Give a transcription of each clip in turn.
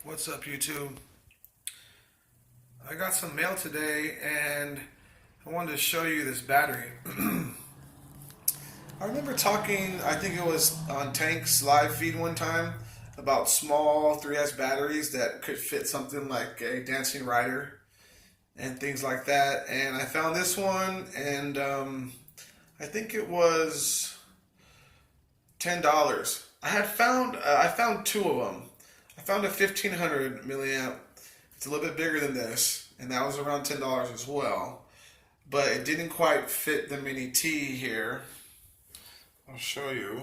What's up, YouTube? I got some mail today and I wanted to show you this battery. I remember talking, I think it was on Tank's live feed one time, about small 3S batteries that could fit something like a dancing rider and things like that. And I found this one, and I think it was $10. I found two of them. I found a 1500 milliamp. It's a little bit bigger than this, and that was around $10 as well. But it didn't quite fit the mini T here. I'll show you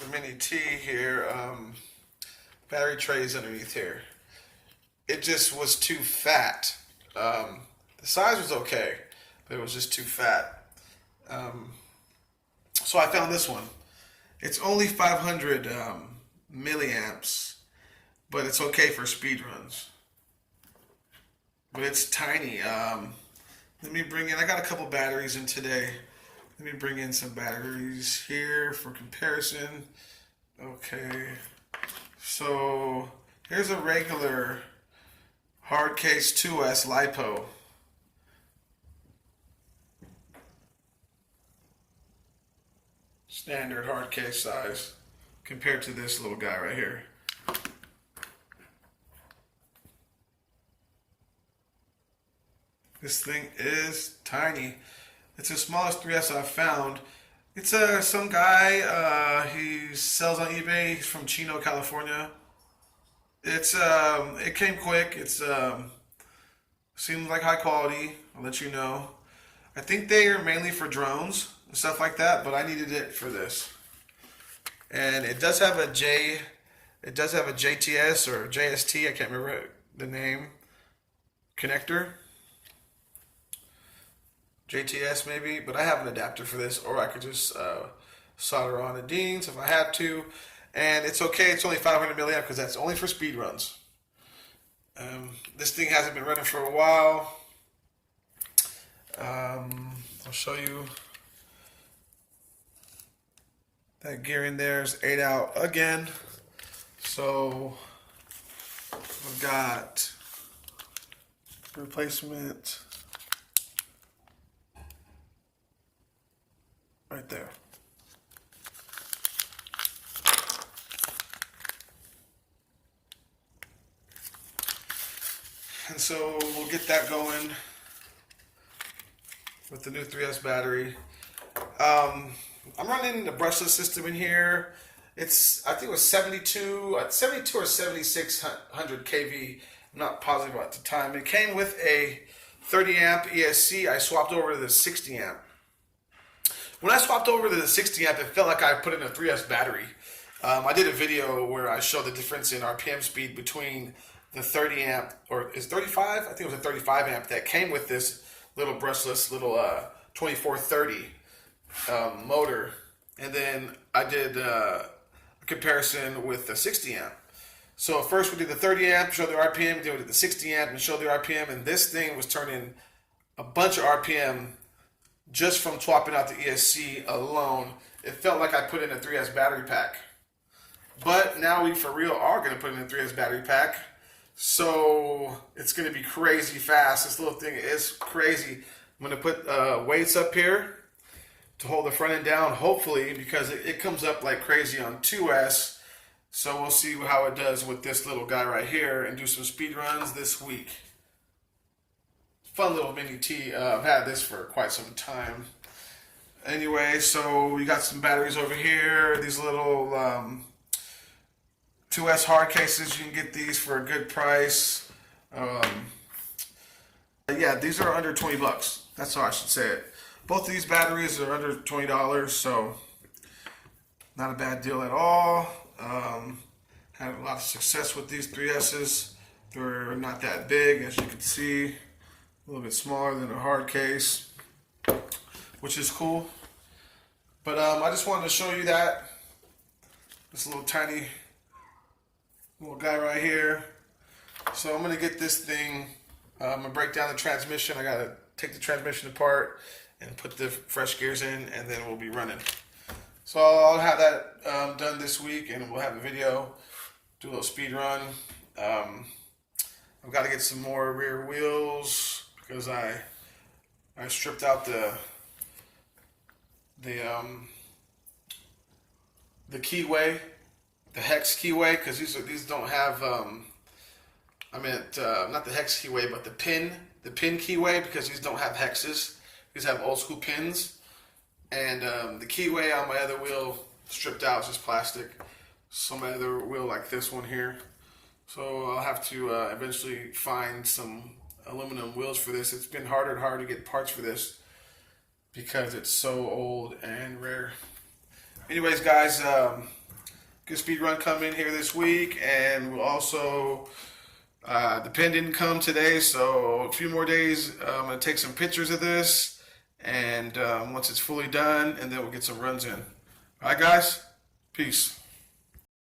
the mini T here. Battery trays underneath here. It just was too fat. The size was okay, but it was just too fat. So I found this one. It's only 500 milliamps, but it's okay for speed runs. But it's tiny. Let me bring in, I got a couple batteries in today. Let me bring in some batteries here for comparison. Okay, so here's a regular hard case 2S Lipo. Standard hard case size compared to this little guy right here. This thing is tiny. It's the smallest 3S I've found. It's some guy, he sells on eBay. He's from Chino, California. It came quick. Seems like high quality. I'll let you know. I think they are mainly for drones and stuff like that, but I needed it for this. And it does have a JTS or JST, I can't remember the name, connector. JTS maybe, but I have an adapter for this, or I could just solder on the Deans if I have to. And it's okay, it's only 500 milliamp because that's only for speed runs. This thing hasn't been running for a while. I'll show you. That gear in there is 8 out again. So I've got replacement right there. And so we'll get that going with the new 3S battery. I'm running the brushless system in here. I think it was 72 or 7600 kV. I'm not positive about the time. It came with a 30 amp ESC. I swapped over to the 60 amp. When I swapped over to the 60 amp, it felt like I put in a 3S battery. I did a video where I showed the difference in RPM speed between the 30 amp, or is 35? I think it was a 35 amp that came with this little brushless little 2430 motor. And then I did a comparison with the 60 amp. So first we did the 30 amp, showed the RPM, then we did the 60 amp and showed the RPM, and this thing was turning a bunch of RPM just from swapping out the ESC alone. It felt like I put in a 3S battery pack. But now we for real are going to put in a 3S battery pack. So it's going to be crazy fast. This little thing is crazy. I'm going to put weights up here to hold the front end down, hopefully, because it comes up like crazy on 2S. So we'll see how it does with this little guy right here and do some speed runs this week. Fun little mini T. I've had this for quite some time. Anyway, so we got some batteries over here. These little 2S hard cases. You can get these for a good price. Yeah, these are under 20 bucks. That's how I should say it. Both of these batteries are under $20, so not a bad deal at all. Had a lot of success with these 3Ss. They're not that big, as you can see. A little bit smaller than a hard case, which is cool. But I just wanted to show you that. This little tiny little guy right here. So I'm going to get this thing, I'm going to break down the transmission. I got to take the transmission apart and put the fresh gears in, and then we'll be running. So I'll have that done this week, and we'll have a video do a little speed run. I've got to get some more rear wheels because I stripped out the keyway, the hex keyway, because these don't have I meant not the hex keyway, but the pin keyway, because these don't have hexes. These have old school pins, and the keyway on my other wheel stripped out, it's just plastic. So my other wheel, like this one here. So I'll have to eventually find some aluminum wheels for this. It's been harder and harder to get parts for this because it's so old and rare. Anyways, guys, good speed run coming here this week, and we'll also the pen didn't come today, so a few more days. I'm gonna take some pictures of this, and once it's fully done, and then we'll get some runs in. All right, guys, peace.